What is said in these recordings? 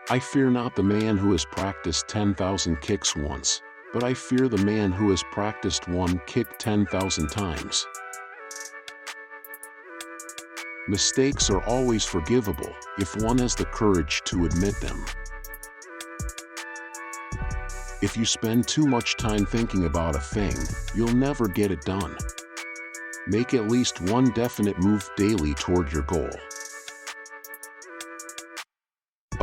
I fear not the man who has practiced 10,000 kicks once, but I fear the man who has practiced one kick 10,000 times. Mistakes are always forgivable if one has the courage to admit them. If you spend too much time thinking about a thing, you'll never get it done. Make at least one definite move daily toward your goal.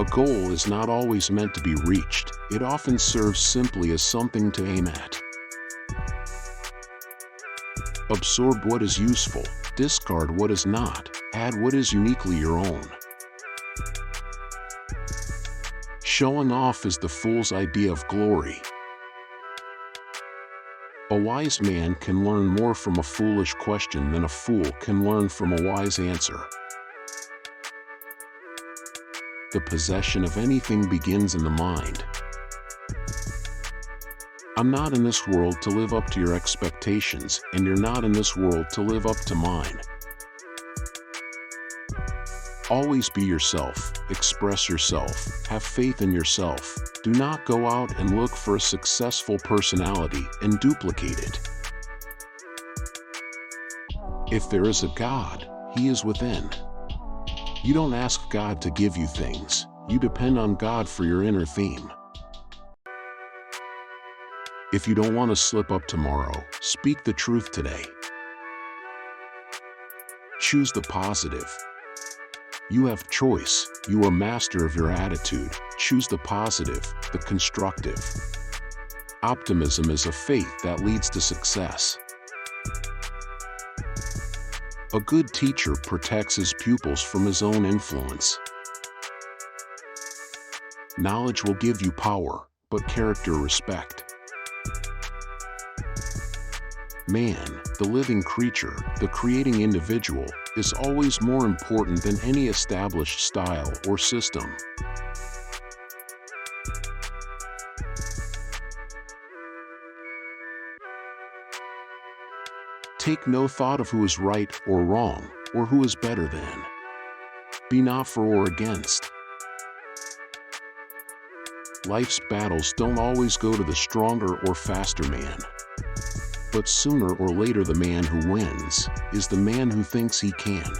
A goal is not always meant to be reached. It often serves simply as something to aim at. Absorb what is useful, discard what is not, add what is uniquely your own. Showing off is the fool's idea of glory. A wise man can learn more from a foolish question than a fool can learn from a wise answer. The possession of anything begins in the mind. I'm not in this world to live up to your expectations, and you're not in this world to live up to mine. Always be yourself, express yourself, have faith in yourself. Do not go out and look for a successful personality and duplicate it. If there is a God, He is within. You don't ask God to give you things, you depend on God for your inner theme. If you don't want to slip up tomorrow, speak the truth today. Choose the positive. You have choice, you are master of your attitude. Choose the positive, the constructive. Optimism is a faith that leads to success. A good teacher protects his pupils from his own influence. Knowledge will give you power, but character respect. Man, the living creature, the creating individual, is always more important than any established style or system. Take no thought of who is right or wrong, or who is better than. Be not for or against. Life's battles don't always go to the stronger or faster man. But sooner or later the man who wins is the man who thinks he can.